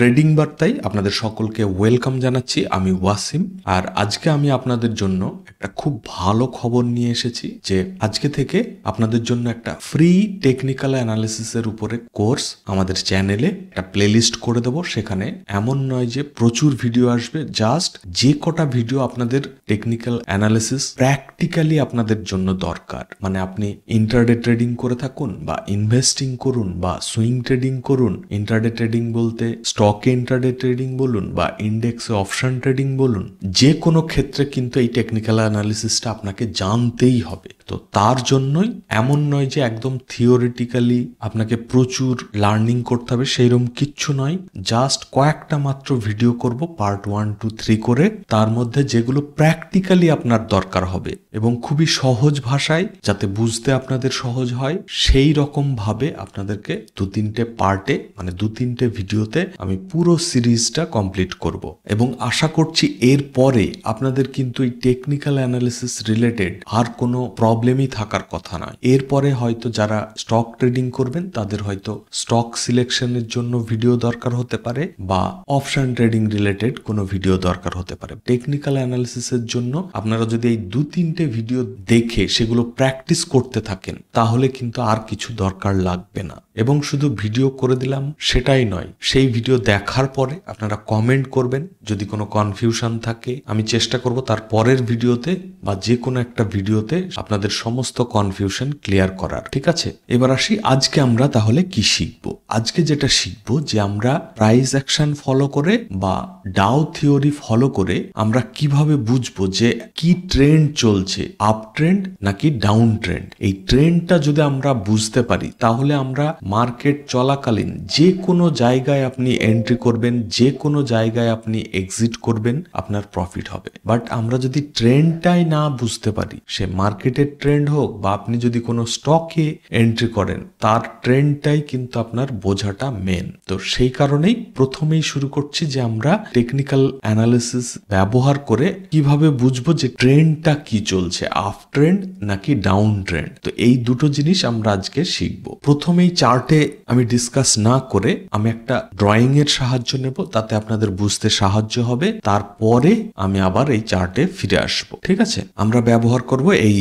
Trading বার্তায় আপনাদের সকলকে ওয়েলকাম জানাচ্ছি। আমি ওয়াসিম, আর আজকে আমি আপনাদের জন্য একটা খুব ভালো খবর নিয়ে এসেছি যে আজকে থেকে আপনাদের জন্য একটা ফ্রি টেকনিক্যাল অ্যানালিসিসের উপরে কোর্স আমাদের চ্যানেলে একটা প্লেলিস্ট করে দেবো। সেখানে এমন নয় যে প্রচুর ভিডিও আসবে, জাস্ট যে কটা ভিডিও আপনাদের টেকনিক্যাল অ্যানালিসিস প্র্যাকটিক্যালি আপনাদের জন্য দরকার, মানে আপনি ইন্টারডে ট্রেডিং করে থাকুন বা ইনভেস্টিং করুন বা সুইং ট্রেডিং করুন, ইন্টারডে ট্রেডিং বলতে স্টকে ইন্টারডে ট্রেডিং বলুন বা ইন্ডেক্সে অপশন ট্রেডিং বলুন, যে কোনো ক্ষেত্রে কিন্তু এই টেকনিক্যাল অ্যানালিসিসটা আপনাকে জানতেই হবে। তো তার জন্যই এমন নয় যে একদম থিওরিটিক্যালি আপনাকে প্রচুর লার্নিং করতে হবে, সেইরকম কিচ্ছু নয়। জাস্ট কয়েকটা মাত্র ভিডিও করব পার্ট 1, 2, 3 করে, তার মধ্যে যেগুলো প্র্যাকটিক্যালি আপনার দরকার হবে এবং খুবই সহজ ভাষায়, যাতে বুঝতে আপনাদের সহজ হয়, সেই রকম ভাবে আপনাদেরকে 2-3টে পার্টে, মানে 2-3টে ভিডিওতে আমি পুরো সিরিজটা কমপ্লিট করব এবং আশা করছি এরপরে আপনাদের কিন্তু এই টেকনিক্যাল অ্যানালিসিস রিলেটেড আর কোনো প্রবলেমই থাকার কথা নয়। এরপরে হয়তো যারা স্টক ট্রেডিং করবেন তাদের হয়তো স্টক সিলেকশনের জন্য ভিডিও দরকার হতে পারে বা অপশন ট্রেডিং রিলেটেড কোনো ভিডিও দরকার হতে পারে। টেকনিক্যাল অ্যানালিসিসের জন্য আপনারা যদি এই 2-3টে ভিডিও দেখে সেগুলো প্র্যাকটিস করতে থাকেন, তাহলে কিন্তু আর কিছু দরকার লাগবে না। এবং শুধু ভিডিও করে দিলাম সেটাই নয়, সেই ভিডিও দেখার পরে আপনারা কমেন্ট করবেন। যদি কোনো কনফিউশন থাকে আমি চেষ্টা করব তার পরের ভিডিওতে বা যে কোনো একটা ভিডিওতে আপনাদের সমস্ত কনফিউশন ক্লিয়ার করার। ঠিক আছে, এবার আসি আজকে আমরা তাহলে কি শিখব। আজকে যেটা শিখব যে আমরা প্রাইস অ্যাকশন ফলো করে বা ডাও থিওরি ফলো করে আমরা কিভাবে বুঝবো যে কি ট্রেন্ড চলছে, আপ ট্রেন্ড নাকি ডাউন ট্রেন্ড। এই ট্রেন্ডটা যদি আমরা বুঝতে পারি তাহলে আমরা মার্কেট চলাকালীন যে কোনো জায়গায় আপনি এন্ট্রি করবেন, যে কোনো জায়গায় আপনি এক্সিট করবেন, আপনার প্রফিট হবে। বাট আমরা যদি ট্রেন্ডটাই না বুঝতে পারি, সে মার্কেটের ট্রেন্ড হোক বা আপনি যদি কোনো স্টকে এন্ট্রি করেন, তার ট্রেন্ডটাই কিন্তু আপনার বোঝাটা মেন। তো সেই কারণেই প্রথমেই শুরু করছি যে আমরা টেকনিক্যাল অ্যানালিসিস ব্যবহার করে কিভাবে বুঝবো যে ট্রেন্ডটা কি চলছে, আপ ট্রেন্ড নাকি ডাউন ট্রেন্ড। তো এই দুটো জিনিস আমরা আজকে শিখবো। প্রথমেই চার্টে আমি ডিসকাস না করে আমি একটা ড্রয়িং এর সাহায্য নেব, তাতে আপনাদের বুঝতে সাহায্য হবে। তারপরে আমি আবার এই চার্টে ফিরে আসবো। ঠিক আছে, আমরা ব্যবহার করব এই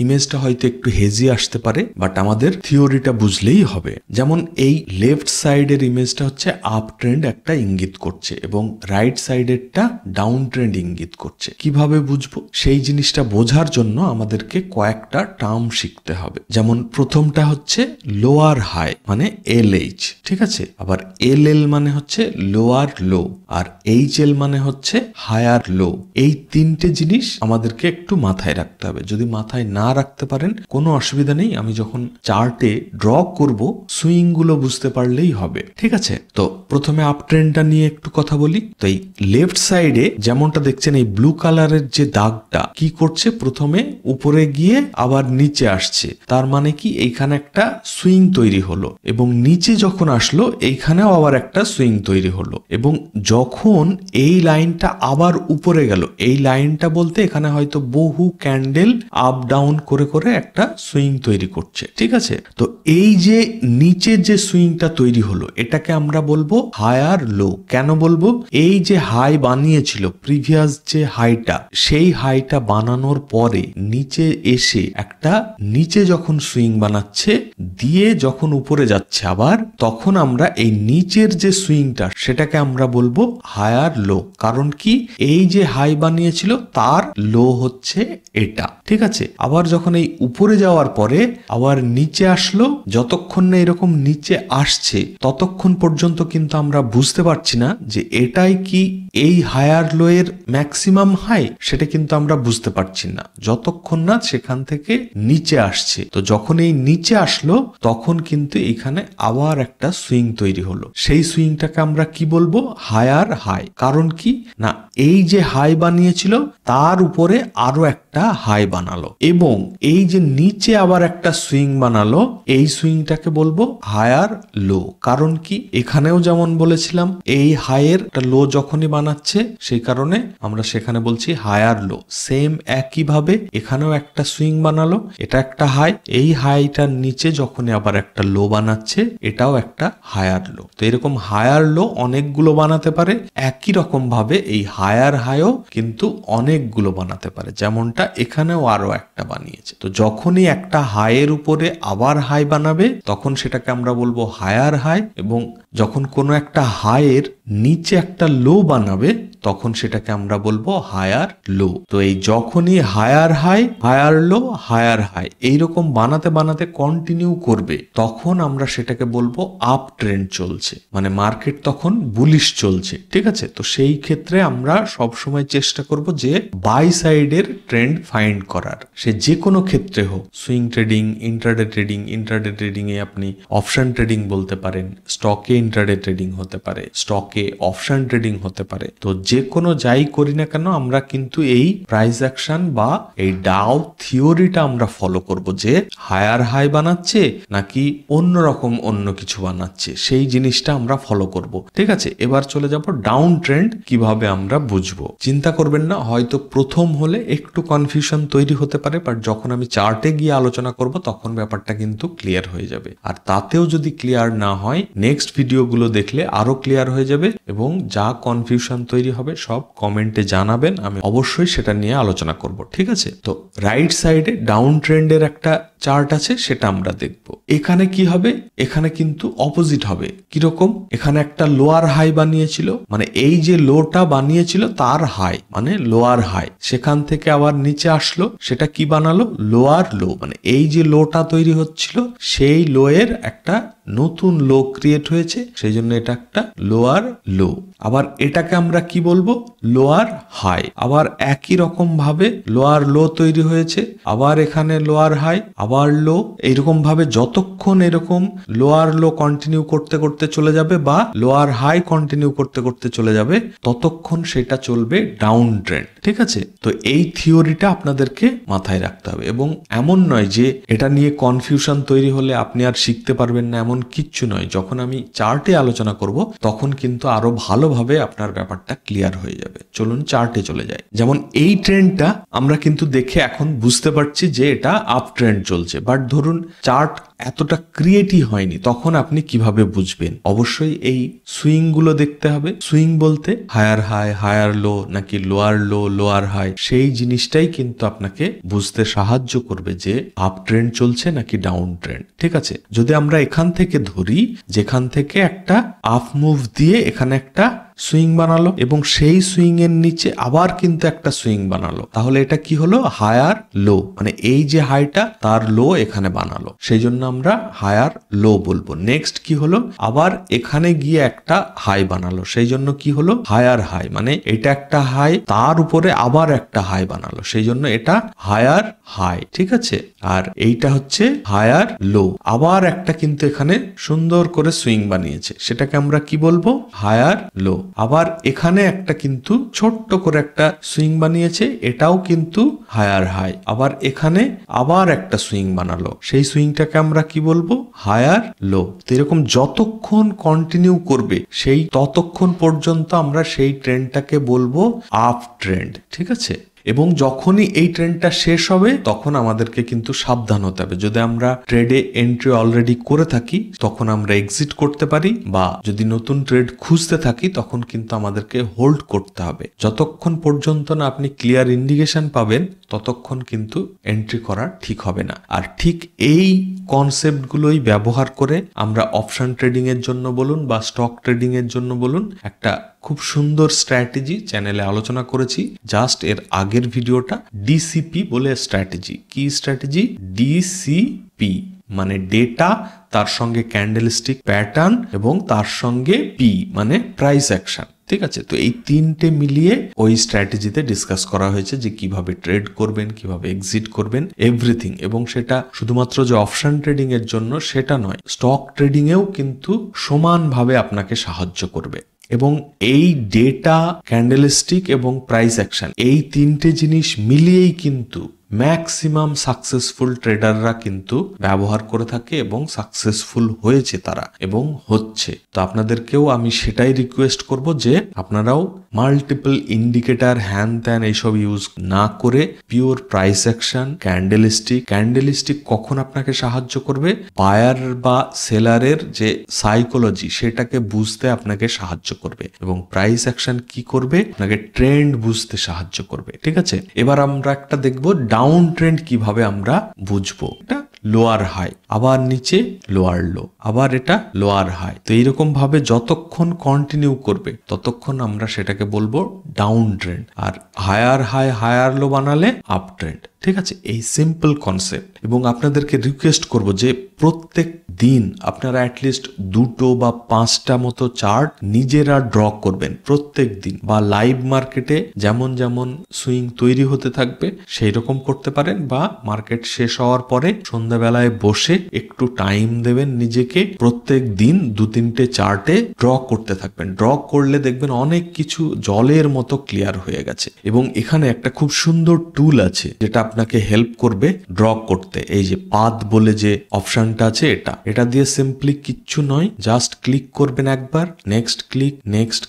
ইমেজটা হয়তো একটু হেজি আসতে পারে, বাট আমাদের থিওরিটা বুঝলেই হবে। যেমন এই লেফট সাইডের ইমেজটা হচ্ছে আপ ট্রেন্ড একটা ইঙ্গিত করছে এবং রাইট সাইডেরটা ডাউন ট্রেন্ড ইঙ্গিত করছে। কিভাবে বুঝবো সেই জিনিসটা বোঝার জন্য আমাদেরকে কয়েকটা টার্ম শিখতে হবে। যেমন প্রথমটা হচ্ছে লোয়ার হাই, মানে LH। ঠিক আছে, আবার LL মানে হচ্ছে লোয়ার লো, আর HL মানে হচ্ছে হায়ার লো। এই তিনটে জিনিস আমাদেরকে একটু মাথায় রাখতে হবে। যদি মাথায় না রাখতে পারেন কোনো অসুবিধা নেই, আমি যখন চার্টে ড্র করব সুইং গুলো বুঝতে পারলেই হবে। ঠিক আছে, তো প্রথমে আপ ট্রেন্ডটা নিয়ে একটু কথা বলি। তো এই লেফট সাইডে যেমনটা দেখছেন, এই ব্লু কালারের যে দাগটা কি করছে, প্রথমে উপরে গিয়ে আবার নিচে আসছে। তার মানে কি এইখানে একটা সুইং তৈরি হলো এবং নিচে যখন আসলো এইখানেও আবার একটা সুইং তৈরি হলো এবং যখন এই লাইনটা আবার উপরে গেল, এই লাইনটা বলতে এখানে হয়তো বহু ক্যান্ডেল আপ ডাউন করে করে একটা সুইং তৈরি করছে। ঠিক আছে, তো এই যে নিচের যে সুইংটা তৈরি হলো এটাকে আমরা বলবো হায়ার লো। কেন বলবো? এই যে হাই বানিয়েছিল প্রিভিয়াস যে হাইটা, সেই হাইটা বানানোর পরে নিচে এসে একটা নিচে যখন সুইং বানাচ্ছে দিয়ে যখন উপরে যাচ্ছে আবার, তখন আমরা এই নিচের যে সুইংটা সেটাকে আমরা বলবো হায়ার লো। কারণ কি, এই যে হাই বানিয়েছিল তার লো হচ্ছে এটা। ঠিক আছে, আবার যখন এই উপরে যাওয়ার পরে আবার নিচে আসলো, যতক্ষণ না এরকম নিচে আসছে ততক্ষণ পর্যন্ত কিন্তু আমরা বুঝতে পারছি না যে এটাই কি এই হায়ার লো এর ম্যাক্সিমাম হাই, সেটা কিন্তু আমরা বুঝতে পারছি না যতক্ষণ না সেখান থেকে নিচে আসছে। তো যখন এই নিচে আসলো তখন কিন্তু এখানে আবার একটা সুইং তৈরি হলো। সেই সুইংটাকে আমরা কি বলবো? Higher high. কারণ কি না, এই যে হাই বানিয়েছিল তার উপরে আরো একটা হাই বানালো এবং এই যে নিচে আবার একটা সুইং বানালো, এই সুইংটাকে বলবো হায়ার লো। কারণ কি, এখানেও যেমন বলেছিলাম এই হাইয়ের একটা লো যখনই বানালো বানাচ্ছে, সেই কারণে আমরা সেখানে বলছি হায়ার লো। সেম একইভাবে এখানেও একটা সুইং বানালো, এটা একটা হাই, এই হাইটার নিচে যখনই আবার একটা লো বানাচ্ছে, এটাও একটা হায়ার লো। তো এরকম হায়ার লো অনেকগুলো বানাতে পারে। একই রকম ভাবে এই হায়ার হাইও কিন্তু অনেকগুলো বানাতে পারে, যেমনটা এখানেও আরো একটা বানিয়েছে। তো যখনই একটা হাইয়ের উপরে আবার হাই বানাবে তখন সেটাকে আমরা বলবো হায়ার হাই, এবং যখন কোনো একটা হাইয়ের নিচে একটা লো বানাবে তখন সেটাকে আমরা বলবো হায়ার লো। তো এই যখনই higher high, higher low, higher high এইরকম বানাতে বানাতে কন্টিনিউ করবে, তখন আমরা সেটাকে বলবো আপ ট্রেন্ড চলছে, মানে মার্কেট তখন বুলিশ চলছে। ঠিক আছে, তো সেই ক্ষেত্রে আমরা সবসময় চেষ্টা করব যে বাই সাইডের ট্রেন্ড ফাইন্ড করার, সে যে কোনো ক্ষেত্রে হোক, swing trading, intraday trading, intraday trading এ আপনি অপশন ট্রেডিং বলতে পারেন, স্টকে ইন্ট্রাডে ট্রেডিং হতে পারে, স্টকে অপশন ট্রেডিং হতে পারে। তো যে কোনো যাই করি না কেন আমরা কিন্তু এই প্রাইস অ্যাকশন বা এই ডাও থিওরিটা আমরা ফলো করব, যে হায়ার হাই বানাচ্ছে নাকি অন্যরকম অন্য কিছু বানাচ্ছে, সেই জিনিসটা আমরা ফলো করব। ঠিক আছে, এবার চলে যাব ডাউন ট্রেন্ড কিভাবে আমরা বুঝবো। চিন্তা করবেন না, হয়তো প্রথম হলে একটু কনফিউশন তৈরি হতে পারে, বাট যখন আমি চার্টে গিয়ে আলোচনা করব তখন ব্যাপারটা কিন্তু ক্লিয়ার হয়ে যাবে। আর তাতেও যদি ক্লিয়ার না হয়, নেক্সট ভিডিওগুলো দেখলে আরো ক্লিয়ার হয়ে যাবে, এবং যা কনফিউশন তৈরি হবে সব কমেন্টে জানাবেন, আমি অবশ্যই সেটা নিয়ে আলোচনা করব। ঠিক আছে, তো রাইট সাইডে ডাউন ট্রেন্ডের একটা চার্ট আছে, সেটা আমরা দেখব। এখানে কি হবে, এখানে কিন্তু অপোজিট হবে। কিরকম, এখানে একটা লোয়ার হাই বানিয়েছিল, মানে এই যে লোটা বানিয়েছিল তার হাই, মানে লোয়ার হাই, সেখান থেকে আবার নিচে আসলো, সেটা কি বানালো, লোয়ার লো, মানে এই যে লোটা তৈরি হচ্ছিল সেই লো এর একটা নতুন লো ক্রিয়েট হয়েছে, সেই জন্য এটা একটা লোয়ার লো। আবার এটাকে আমরা কি বলবো, লোয়ার হাই। আবার একই রকম ভাবে লোয়ার লো তৈরি হয়েছে, আবার এখানে লোয়ার হাই, আবার লো, এইরকম ভাবে যতক্ষণ এরকম লোয়ার লো কন্টিনিউ করতে করতে চলে যাবে বা লোয়ার হাই কন্টিনিউ করতে করতে চলে যাবে, ততক্ষণ সেটা চলবে ডাউন ট্রেন্ড। ঠিক আছে, তো এই থিওরিটা আপনাদেরকে মাথায় রাখতে হবে, এবং এমন নয় যে এটা নিয়ে কনফিউশন তৈরি হলে আপনি আর শিখতে পারবেন না, এমন কিচ্ছু নয়। যখন আমি চার্টে আলোচনা করব তখন কিন্তু আরো ভালোভাবে আপনার ব্যাপারটা ক্লিয়ার হয়ে যাবে। চলুন চার্টে চলে যাই। যেমন এই ট্রেন্ডটা আমরা কিন্তু দেখে এখন বুঝতে পারছি যে এটা আপ ট্রেন্ড চলছে, বাট ধরুন চার্ট এতটা ক্রিয়েটিভ হয়নি, তখন আপনি কিভাবে বুঝবেন? অবশ্যই এই সুইং গুলো দেখতে হবে। সুইং বলতে হায়ার হাই, হায়ার লো, নাকি লোয়ার লো, লোয়ার হাই, সেই জিনিসটাই কিন্তু আপনাকে বুঝতে সাহায্য করবে যে আপ ট্রেন্ড চলছে নাকি ডাউন ট্রেন্ড। ঠিক আছে, যদি আমরা এখান থেকে ধরি, যেখান থেকে একটা আপ মুভ দিয়ে এখানে একটা সুইং বানালো এবং সেই সুইং এর নিচে আবার কিন্তু একটা সুইং বানালো, তাহলে এটা কি হলো, হায়ার লো, মানে এই যে হাইটা তার লো এখানে বানালো, সেই জন্য আমরা হায়ার লো বলবো। নেক্সট কি হলো, আবার এখানে গিয়ে একটা হাই বানালো, সেই জন্য কি হলো, হায়ার হাই, মানে এটা একটা হাই, তার উপরে আবার একটা হাই বানালো, সেই জন্য এটা হায়ার হাই। ঠিক আছে, আর এইটা হচ্ছে হায়ার লো, আবার একটা কিন্তু এখানে সুন্দর করে সুইং বানিয়েছে, সেটাকে আমরা কি বলবো, হায়ার লো। আবার এখানে একটা কিন্তু ছোট্ট করে একটা সুইং বানিয়েছে, এটাও কিন্তু হায়ার হাই। আবার এখানে আবার একটা সুইং বানালো, সেই সুইংটাকে আমরা কি বলবো, হায়ার লো। তো এরকম যতক্ষণ কন্টিনিউ করবে সেই ততক্ষণ পর্যন্ত আমরা সেই ট্রেন্ডটাকে বলবো আপ ট্রেন্ড। ঠিক আছে, এবং যখনই এই ট্রেন্ডটা শেষ হবে তখন আমাদেরকে কিন্তু সাবধান হতে হবে। যদি আমরা ট্রেডে এন্ট্রি অলরেডি করে থাকি তখন আমরা এক্সিট করতে পারি, বা যদি নতুন ট্রেড খুঁজতে থাকি তখন কিন্তু আমাদেরকে হোল্ড করতে হবে। যতক্ষণ পর্যন্ত না আপনি ক্লিয়ার ইন্ডিকেশন পাবেন ততক্ষণ কিন্তু এন্ট্রি করা ঠিক হবে না। আর ঠিক এই কনসেপ্টগুলোই ব্যবহার করে আমরা অপশন ট্রেডিং এর জন্য বলুন বা স্টক ট্রেডিং এর জন্য বলুন, একটা খুব সুন্দর স্ট্র্যাটেজি চ্যানেলে আলোচনা করেছি। জাস্ট এর আগের ভিডিওটা ডিসিপি বলে স্ট্র্যাটেজি। কি স্ট্র্যাটেজি? ডিসিপি মানে ডেটা, তার সঙ্গে ক্যান্ডেলস্টিক প্যাটার্ন এবং তার সঙ্গে পি মানে প্রাইস অ্যাকশন। ঠিক আছে, তো এই তিনটে মিলিয়ে ওই স্ট্র্যাটেজিতে ডিসকাস করা হয়েছে যে কিভাবে ট্রেড করবেন, কিভাবে এক্সিট করবেন, এভরিথিং। এবং সেটা শুধুমাত্র যে অপশন ট্রেডিং এর জন্য সেটা নয়, স্টক ট্রেডিং এও কিন্তু সমানভাবে আপনাকে সাহায্য করবে। এবং এই ডেটা, ক্যান্ডেলস্টিক এবং প্রাইস অ্যাকশন, এই তিনটে জিনিস মিলিয়েই কিন্তু ম্যাক্সিমাম সাকসেসফুল ট্রেডাররা কিন্তু ব্যবহার করে থাকে এবং সাকসেসফুল হয়েছে তারা এবং হচ্ছে। তো আপনাদেরকেও আমি সেটাই রিকোয়েস্ট করব যে আপনারাও মাল্টিপল ইন্ডিকেটর হ্যান ত্যান এইসব ইউজ না করে পিওর প্রাইস অ্যাকশন, ক্যান্ডেলিস্টিক কখন আপনাকে সাহায্য করবে, বায়ার বা সেলারের যে সাইকোলজি সেটাকে বুঝতে আপনাকে সাহায্য করবে এবং প্রাইস অ্যাকশন কি করবে, আপনাকে ট্রেন্ড বুঝতে সাহায্য করবে। ঠিক আছে, এবার আমরা একটা দেখব ডাউন ট্রেন্ড কিভাবে আমরা বুঝবো। এটা লোয়ার হাই, আবার নিচে লোয়ার লো, আবার এটা লোয়ার হাই। তো এইরকম ভাবে যতক্ষণ কন্টিনিউ করবে ততক্ষণ আমরা সেটাকে বলবো ডাউন ট্রেন্ড, আর হায়ার হাই হায়ার লো বানালে আপ ট্রেন্ড। ঠিক আছে, এই সিম্পল কনসেপ্ট। এবং আপনাদেরকে রিকোয়েস্ট করব যে প্রত্যেক দিন আপনারা অ্যাটলিস্ট 2টো বা 5টা মতো চার্ট নিজেরা ড্র করবেন প্রত্যেক দিন, বা লাইভ মার্কেটে যেমন যেমন সুইং তৈরি হতে থাকবে সেই রকম করতে পারেন, বা মার্কেট শেষ হওয়ার পরে সন্ধ্যাবেলায় বসে একটু টাইম দেবেন নিজেকে, প্রত্যেক দিন 2-3টে চার্টে ড্র করতে থাকবেন। ড্র করলে দেখবেন অনেক কিছু জলের মতো ক্লিয়ার হয়ে গেছে। এবং এখানে একটা খুব সুন্দর টুল আছে যেটা আপনাকে হেল্প করবে ড্র করতে। এই যে পাথ বলে যে অপশনটা আছে, এটা দিয়ে সিম্পলি কিচ্ছু নয়, জাস্ট ক্লিক করবেন একবার, নেক্সট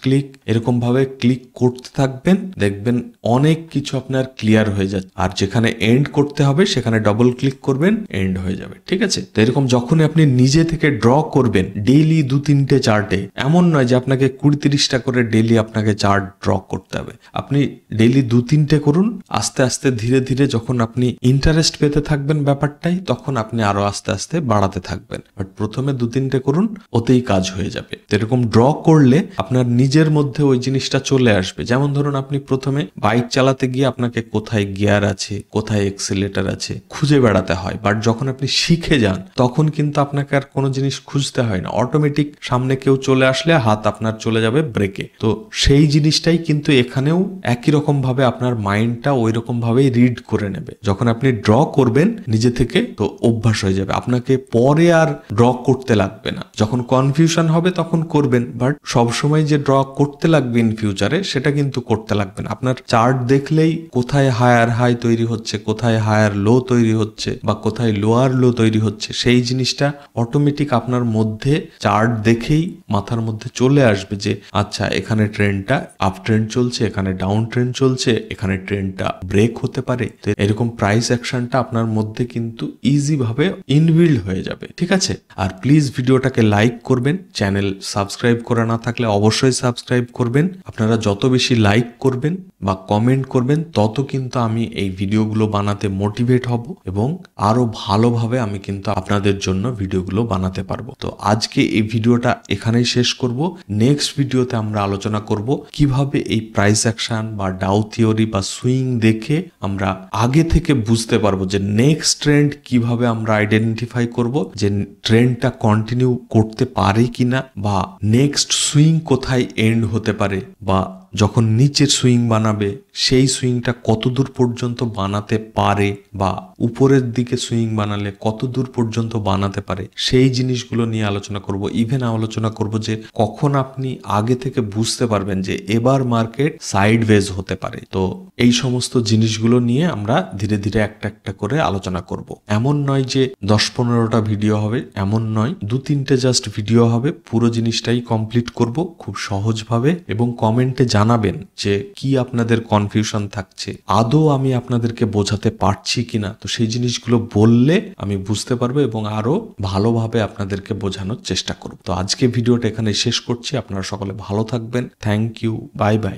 ক্লিক, এরকম ভাবে ক্লিক করতে থাকবেন, দেখবেন অনেক কিছু আপনার ক্লিয়ার হয়ে যাচ্ছে। আর যেখানে এন্ড করতে হবে সেখানে ডবল ক্লিক করবেন, এন্ড হয়ে যাবে। ঠিক আছে, তো এরকম যখনই আপনি নিজে থেকে ড্র করবেন ডেইলি 2-3টে চার্টে, এমন নয় যে আপনাকে 20-30টা করে ডেইলি আপনাকে চার্ট ড্র করতে হবে। আপনি ডেইলি 2-3টে করুন, আস্তে আস্তে ধীরে ধীরে যখন আপনি ইন্টারেস্ট পেতে থাকবেন ব্যাপারটাই, তখন আপনি আরো আস্তে আস্তে বাড়াতে থাকবেন। বাট প্রথমে 2-3টে করুন, ওতেই কাজ হয়ে যাবে। তো এরকম ড্র করলে আপনার নিজের মধ্যে ওই জিনিসটা চলে আসবে। যেমন ধরুন আপনি প্রথমে বাইক চালাতে গিয়ে আপনাকে কোথায় গিয়ার আছে, কোথায় এক্সিলেটর আছে খুঁজে বেড়াতে হয়, বাট যখন আপনি শিখে যান তখন কিন্তু আপনাকে আর কোনো জিনিস খুঁজতে হয় না, অটোমেটিক সামনে কেউ চলে আসলে হাত আপনার চলে যাবে ব্রেকে। তো সেই জিনিসটাই কিন্তু এখানেও একই রকম ভাবে আপনার মাইন্ডটা ওই রকম ভাবেই রিড করে নেবে। যখন আপনি ড্র করবেন নিজে থেকে তো অভ্যাস হয়ে যাবে, আপনাকে পরে আর ড্র করতে লাগবে না। যখন কনফিউশন হবে তখন করবেন, বাট সবসময় যে ড্র করতে লাগবে ইন ফিউচারে সেটা কিন্তু করতে লাগবে না। আপনার চার্ট দেখলেই কোথায় হায়ার হাই তৈরি হচ্ছে, কোথায় হায়ার লো তৈরি হচ্ছে, বা কোথায় লোয়ার লো তৈরি হচ্ছে, সেই জিনিসটা অটোমেটিক আপনার মধ্যে চার্ট দেখেই মাথার মধ্যে চলে আসবে যে আচ্ছা এখানে ট্রেন্ডটা আপ ট্রেন্ড চলছে, এখানে ডাউন ট্রেন্ড চলছে, এখানে ট্রেন্ডটা ব্রেক হতে পারে। তো এরকম প্রাইস অ্যাকশনটা আপনার মধ্যে কিন্তু ইজি ভাবে ইনবিল্ড হয়ে যাবে। ঠিক আছে, আর প্লিজ ভিডিওটাকে লাইক করবেন, চ্যানেল সাবস্ক্রাইব করা না থাকলে অবশ্যই সাবস্ক্রাইব করবেন। আপনারা যত বেশি লাইক করবেন বা কমেন্ট করবেন তত কিন্তু আমি এই ভিডিওগুলো বানাতে মোটিভেট হব এবং আরো ভালোভাবে আমি কিন্তু আপনাদের জন্য ভিডিওগুলো বানাতে পারবো। তো আজকে এই ভিডিওটা এখানেই শেষ করব। নেক্সট ভিডিওতে আমরা আলোচনা করব কিভাবে এই প্রাইস অ্যাকশন বা ডাউ থিওরি বা সুইং দেখে আমরা আগে থেকে বুঝতে পারবো যে নেক্সট ট্রেন্ড কিভাবে আমরা আইডেন্টিফাই করব, যে ট্রেন্ডটা কন্টিনিউ করতে পারে কিনা, বা নেক্সট সুইং কোথায় এন্ড হতে পারে, বা যখন নিচের সুইং বানাবে সেই সুইংটা কতদূর পর্যন্ত বানাতে পারে, বা উপরের দিকে সুইং বানালে কতদূর পর্যন্ত বানাতে পারে, সেই জিনিসগুলো নিয়ে আলোচনা করব। ইভেন আলোচনা করব যে কখন আপনি আগে থেকে বুঝতে পারবেন যে এবার মার্কেট সাইডওয়েজ হতে পারে। তো এই সমস্ত জিনিসগুলো নিয়ে আমরা ধীরে ধীরে একটা একটা করে আলোচনা করব। এমন নয় যে 10-15টা ভিডিও হবে, এমন নয়, 2-3টে জাস্ট ভিডিও হবে, পুরো জিনিসটাই কমপ্লিট করব খুব সহজভাবে। এবং কমেন্টে জানাবেন যে কি আপনাদের কনফিউশন থাকছে, আদৌ আমি আপনাদেরকে বোঝাতে পারছি কিনা। তো সেই জিনিসগুলো বললে আমি বুঝতে পারবো এবং আরো ভালোভাবে আপনাদেরকে বোঝানোর চেষ্টা করব। তো আজকে ভিডিওটা এখানে শেষ করছি। আপনারা সকলে ভালো থাকবেন। Thank you, bye by.